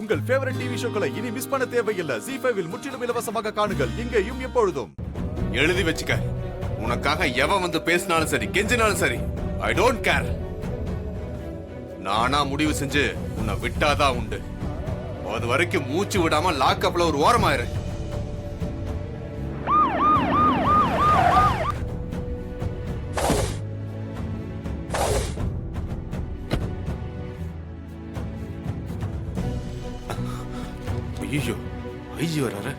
உங்கள் favourite TV ஷோக்களை இனி miss பண்ண தேவையில்லை. ZEE5 இல் முற்றிலும் இலவசமாக காணுங்கள். இங்கேயும் எப்பொழுதும். எழுதி வச்சுக்க. உனக்காக எவன் வந்து பேசினாலும் சரி, கெஞ்சினாலும் சரி, ஐ டோன்ட் கேர். நானா முடிவு செஞ்சு உன்னை விட்டாதான் உண்டு. அது வரைக்கும் மூச்சு விடாம லாக்அப்ல ஒரு ஓரமாயிரு. ஐயோ, ஐஜி வராரு.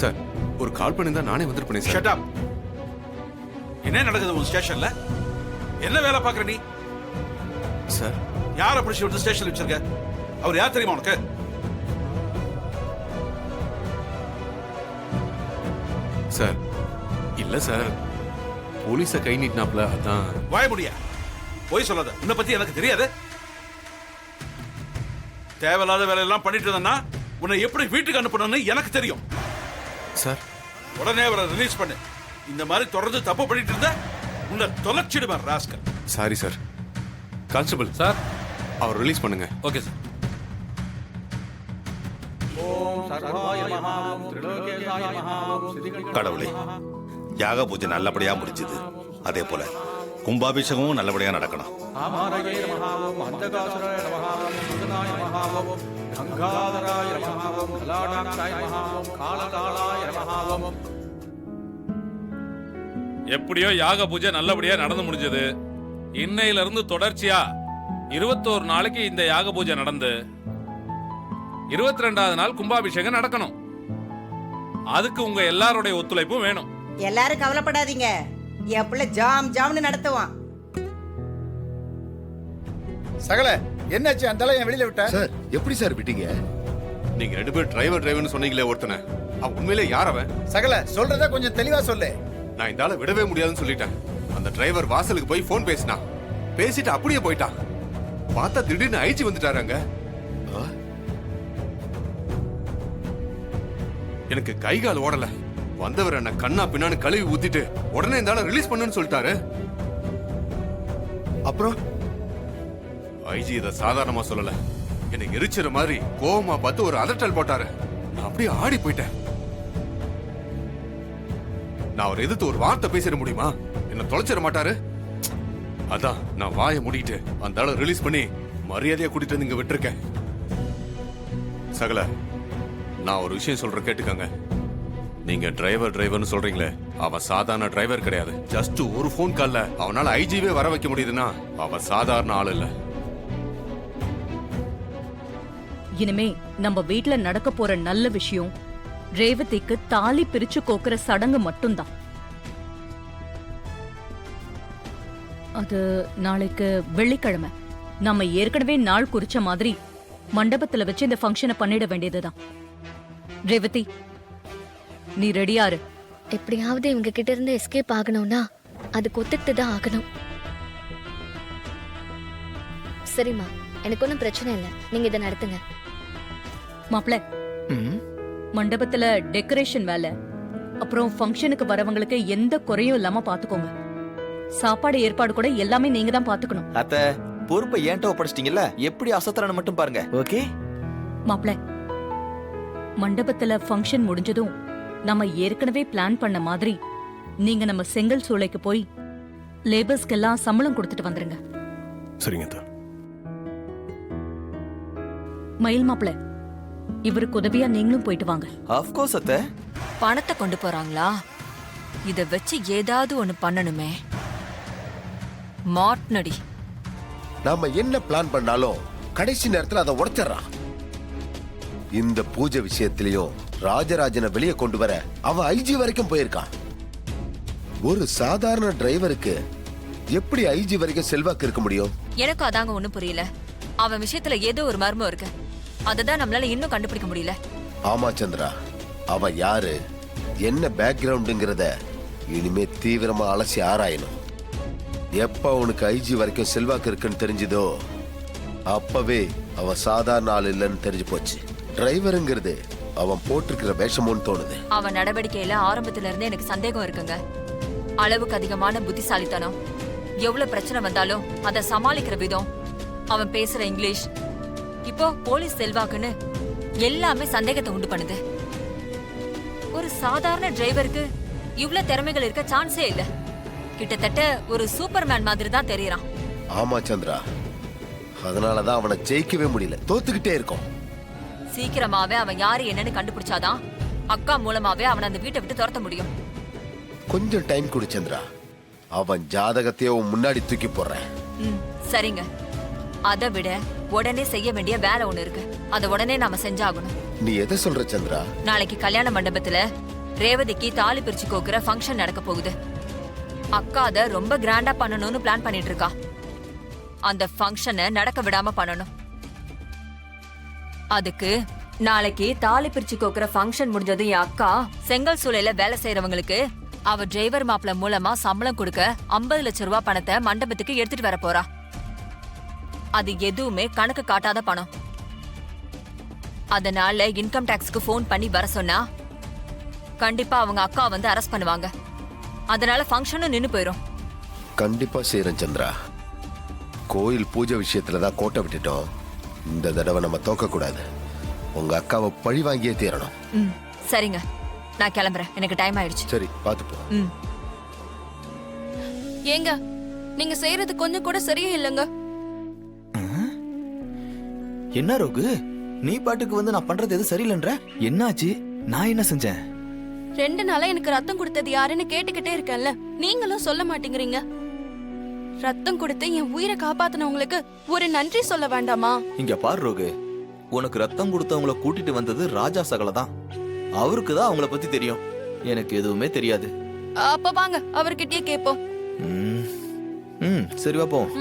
சார், ஒரு கால் பண்ணி தான் நானே வந்திருப்பேன் சார். Shut up. என்ன நடக்குது உன் ஸ்டேஷன்ல? என்ன வேலை பாக்குற நீ? சார், யாரை பிடிச்சி வந்து ஸ்டேஷன்ல வச்சிருக்க? அவர் யார் தெரியுமா உனக்கு? சார், இல்ல சார், போலீஸ கை நீட்டினாப்ல, அதான். வாய முடியா? போய் சொல்லாத. உன்னை பத்தி எனக்கு தெரியாது. தேவையில்லாத வேலையெல்லாம் பண்ணிட்டு இருந்தேன்னா உன்னை எப்படி வீட்டுக்கு அனுப்பணும்னு எனக்கு தெரியும். சார், உடனே அவரை ரிலீஸ் பண்ணு. இந்த மாதிரி தொடர்ந்து தப்பு பண்ணிட்டு இருந்தா உன்னை தொலைச்சிடுவேன் rascal. Sorry sir. Constable sir, அவர் ரிலீஸ் பண்ணுங்க. Okay sir. கடவுளே, யாக பூஜை நல்லபடியா முடிஞ்சது. அதே போல கும்பாபிஷேகமும் நல்லபடியா நடக்கணும். எப்படியோ யாக பூஜை நல்லபடியா நடந்து முடிஞ்சது. இன்னையில இருந்து தொடர்ச்சியா 21 நாளைக்கு இந்த யாக பூஜை நடந்து 22வது நாள் கும்பாபிஷேகம் நடக்கணும். அதுக்கு உங்க எல்லாருடைய ஒத்துழைப்பும் வேணும். எல்லாரும் கவலைப்படாதீங்க, என் பிள்ளை ஜாம் ஜாம்னு நடத்துவான். சகல, என்னாச்சு? அந்த என் வெளியில விட்ட சார். எப்படி சார் விட்டீங்க? நீங்க 2 பேர் டிரைவர்னு சொன்னீங்களே ஒருத்தனை, அவன் உண்மையிலே யார் அவன்? சகல, சொல்றத கொஞ்சம் தெளிவா சொல்லு. நான் இந்த ஆளை விடவே முடியாதுன்னு சொல்லிட்டேன். அந்த டிரைவர் வாசலுக்கு போய் போன் பேசினா, பேசிட்டு அப்படியே போயிட்டான். பார்த்தா திடீர்னு ஐஜி வந்துட்டாராங்க. எனக்கு கை கால் ஓடல. வந்தவர் என்ன கண்ணா பின்னான்னு கழுவி ஊத்திட்டு உடனே இந்த ஆளை ரிலீஸ் பண்ணுன்னு சொல்லிட்டாரு. அப்புறம் ஐஜி இத சாதாரணமா சொல்லல. என்னை எரிச்சிற மாதிரி கோவமா பார்த்து ஒரு அதட்டல் போட்டாரு. நான் அப்படியே ஆடி போயிட்டேன். நான் அவர் எதிர்த்து ஒரு வார்த்தை பேசிட முடியுமா? என்ன தொலைச்சிட மாட்டாரு. அதான் நான் வாயை மூடிட்டு அந்த ஆளை ரிலீஸ் பண்ணி மரியாதையா கூட்டிட்டு வந்து இங்க விட்டுருக்கேன். சகல, நான் ஒரு விஷயம் சொல்றேன், கேட்டுக்கங்க. நீங்க டிரைவர்னு சொல்றீங்களே, அவன் சாதாரண டிரைவர் கிடையாது. ஜஸ்ட் ஒரு போன் கால்ல அவனால ஐஜிவே வர வைக்க முடியுதுன்னா அவன் சாதாரண ஆள் இல்ல. இனிமே நம்ம வீட்ல நடக்க போற நல்ல விஷயம் ரேவதிக்கு தாலி பிரிச்சு கோக்குற சடங்கு மட்டும்தான். அது நாளைக்கு வெள்ளிக்கிழமை. நம்ம ஏற்கனவே நாள் குறிச்ச மாதிரி மண்டபத்துல வச்சு இந்த ஃபங்க்ஷனை பண்ணிட வேண்டியதுதான். ரேவதி, நீ ரெடியாரு. எப்படியாவது இவங்க கிட்ட இருந்து எஸ்கேப் ஆகணும்னா அதுக்கு ஒத்துக்கிட்டு தான் ஆகணும். சரிம்மா, எனக்கு ஒன்றும் பிரச்சனை இல்லை, நீங்க இதை நடத்துங்க. மாப்ள, மண்டபத்துல டெக்கரேஷன் வேலை, அப்புறம் ஃபங்க்ஷனுக்கு வரவங்களுக்கு எந்த குறையும் இல்லாம பாத்துக்கோங்க. சாப்பாடு ஏற்பாடு கூட எல்லாமே நீங்க தான் பாத்துக்கணும். அத்த, பொறுப்பை ஏன்ட்ட ஒப்படைச்சிட்டீங்கல்ல, எப்படி அசத்துறன்னு மட்டும் பாருங்க. ஓகே மாப்ள, மண்டபத்துல ஃபங்க்ஷன் முடிஞ்சதும் நம்ம ஏற்கனவே பிளான் பண்ண மாதிரி நீங்க நம்ம செங்கல் சூளைக்கு போய் லேபர்ஸ்க்கெல்லாம் சம்பளம் கொடுத்துட்டு வந்துருங்க. சரிங்க. மயில் மாப்ள, இவருக்கு உதவியா நீங்களும் போயிட்டு வாங்க. ஆஃப் கோர்ஸ் அத்த. பணத்தை கொண்டு போறாங்களா? இத வச்சு ஏதாவது ஒண்ணு பண்ணணுமே. மாட்னடி. நாம என்ன பிளான் பண்ணாலும் கடைசி நேரத்துல அதை உடைச்சிடறான். இந்த பூஜை விஷயத்திலையும் ராஜராஜனை வெளியே கொண்டு வர அவன் ஐஜி வரைக்கும் போயிருக்கான். ஒரு சாதாரண டிரைவருக்கு எப்படி ஐஜி வரைக்கும் செல்வாக்கு இருக்க முடியும்? எனக்கு அதாங்க ஒண்ணும் புரியல. அவன் விஷயத்துல ஏதோ ஒரு மர்மம் இருக்கு. அததான் நம்மளால இன்னும் கண்டுபிடிக்க முடியல. ஆமா சந்திரா, அவன் யாரு, என்ன பேக்ரவுண்டுங்கிறத இனிமே தீவிரமா அலசி ஆராயணும். எப்ப அவனுக்கு ஐஜி வரைக்கும் செல்வாக்கு இருக்குன்னு தெரிஞ்சதோ அப்பவே அவன் சாதாரண ஆள் இல்லைன்னு தெரிஞ்சு போச்சு. டிரைவருங்கிறது அவன் போட்டிருக்கிற வேஷமுன்னு தோணுது. அவன் நடவடிக்கையில ஆரம்பத்துல இருந்தே எனக்கு சந்தேகம் இருக்குங்க. அளவுக்கு அதிகமான புத்திசாலித்தனம், எவ்வளவு பிரச்சனை வந்தாலும் அதை சமாளிக்கிற விதம், அவன் பேசுற இங்கிலீஷ், இப்போ போலீஸ் செல்வாக்குன்னு எல்லாமே சந்தேகத்தை உண்டு பண்ணுது. ஒரு சாதாரண டிரைவருக்கு இவ்வளவு திறமைகள் இருக்க சான்ஸே இல்ல. கிட்டத்தட்ட ஒரு சூப்பர்மேன் மாதிரி தான் தெரியறான். ஆமா சந்திரா, அதனாலதான் அவனை ஜெயிக்கவே முடியல, தோத்துக்கிட்டே இருக்கோம். சீக்கிரமாவே அவன் யாரு என்னன்னு கண்டுபிடிச்சாதான் அக்கா மூலமாவே அவனை அந்த வீட்டை விட்டு துரத்த முடியும். கொஞ்சம் டைம் கொடு சந்திரா, அவன் ஜாதகத்தையே முன்னாடி தூக்கி போடுறேன். சரிங்க. அதை விட உடனே செய்ய வேண்டிய வேலை ஒண்ணு இருக்கு. அதை உடனே நாம செஞ்சாகணும். நீ எதை சொல்ற சந்திரா? நாளைக்கு கல்யாண மண்டபத்துல ரேவதிக்கு தாலி பிரிச்சு கோக்குற ஃபங்க்ஷன் நடக்க போகுது. அக்கா அதை ரொம்ப கிராண்டா பண்ணணும்னு பிளான் பண்ணிட்டு இருக்கா. அந்த ஃபங்க்ஷனை நடக்க விடாம பண்ணணும். அதுக்கு நாளைக்கு தாலி பிரிச்சு கோக்குற ஃபங்க்ஷன் முடிஞ்சதும் என் அக்கா செங்கல் சூளையில வேலை செய்யறவங்களுக்கு அவ டிரைவர் மாப்பிள மூலமா சம்பளம் கொடுக்க 50 லட்சம் ரூபாய் பணத்தை மண்டபத்துக்கு எடுத்துட்டு வர போறா. அது எதுவுமே கணக்கு காட்டாத பணம். அதனால இன்கம் டாக்ஸ்க்கு போன் பண்ணி வர சொன்னா கண்டிப்பா அவங்க அக்கா வந்து அரெஸ்ட் பண்ணுவாங்க. அதனால ஃபங்க்ஷனும் நின்னு போயிரும். கண்டிப்பா செய்யறேன் சந்திரா. கோயில் பூஜை விஷயத்துலதான் கோட்டை விட்டுட்டோம். இந்த தடவை நம்ம தோக்க கூடாது. உங்க அக்காவை பழி வாங்கியே தீரணும். சரிங்க, நான் கிளம்புறேன். எனக்கு டைம் ஆயிடுச்சு. சரி, பாத்துப்போ. ஏங்க, நீங்க செய்யறது கொஞ்சம் கூட சரியே இல்லைங்க. என்ன ரோகு, நீ பாட்டுக்கு வந்து நான் பண்றது எது சரியில்லைன்ற? என்னாச்சு? நான் என்ன செஞ்சேன்? 2 நாளா எனக்கு ரத்தம் கொடுத்தது யாருன்னு கேட்டுக்கிட்டே இருக்கேன்ல, நீங்களும் சொல்ல மாட்டேங்கிறீங்க. ரத்தம் கொடுத்து என் உயிரை காப்பாத்தினவங்களுக்கு ஒரு நன்றி சொல்ல வேண்டாமா? இங்க பாரு ரோகு, உனக்கு ரத்தம் கொடுத்தவங்கள கூட்டிட்டு வந்தது ராஜா சகல தான். அவருக்கு தான் அவங்கள பத்தி தெரியும், எனக்கு எதுவுமே தெரியாது. அப்ப வாங்க அவர்கிட்டயே கேப்போம். சரி வா போவோம்.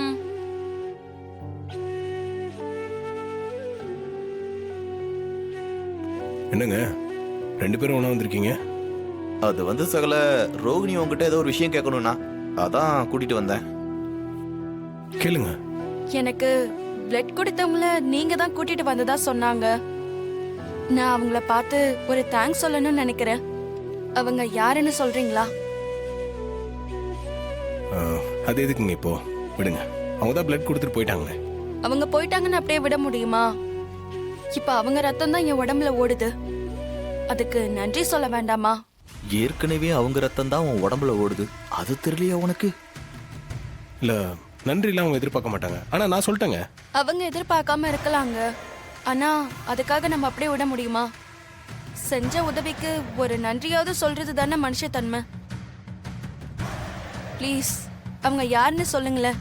என்னங்க 2 பேரும் ஒண்ணா வந்திருக்கீங்க? அது வந்து சகல, ரோகிணி உங்ககிட்ட ஏதோ ஒரு விஷயம் கேட்கணும்னா அதான் கூட்டிட்டு வந்தேன். கேளுங்க. எனக்கு பிளட் கொடுத்தவங்கள நீங்க தான் கூட்டிட்டு வந்ததா சொன்னாங்க. நான் அவங்கள பார்த்து ஒரு தேங்க்ஸ் சொல்லணும்னு நினைக்கிறேன். அவங்க யாருன்னு சொல்றீங்களா? அது எதுக்குங்க இப்போ? விடுங்க, அவங்க தான் பிளட் கொடுத்துட்டு போயிட்டாங்களே. அவங்க போயிட்டாங்கன்னு அப்படியே விட முடியுமா? இப்ப அவங்க ரத்தம் தான் என் உடம்புல ஓடுது. அதுக்கு நன்றி சொல்ல வேண்டாமா? ஏற்கனவே அவங்க ரத்தம் தான் உன் உடம்புல ஓடுது, அது தெரியலையா உனக்கு? இல்ல, நன்றி எல்லாம் அவங்க எதிர்பார்க்க மாட்டாங்க. ஆனா நான் சொல்லிட்டேங்க. அவங்க எதிர்பார்க்காம இருக்கலாங்க, ஆனா அதுக்காக நம்ம அப்படியே விட முடியுமா? செஞ்ச உதவிக்கு ஒரு நன்றியாவது சொல்றது தானே மனுஷத்தன்மை. ப்ளீஸ் அவங்க யாருன்னு சொல்லுங்களேன்,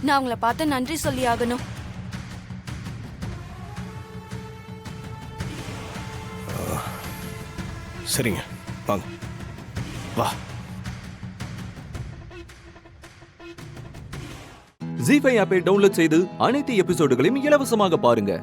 நான் அவங்கள பார்த்து நன்றி சொல்லி ஆகணும். சரிங்க, வாங்க. வா. ஜீ5 ஆப்பை டவுன்லோட் செய்து அனைத்து எபிசோடுகளையும் இலவசமாக பாருங்க.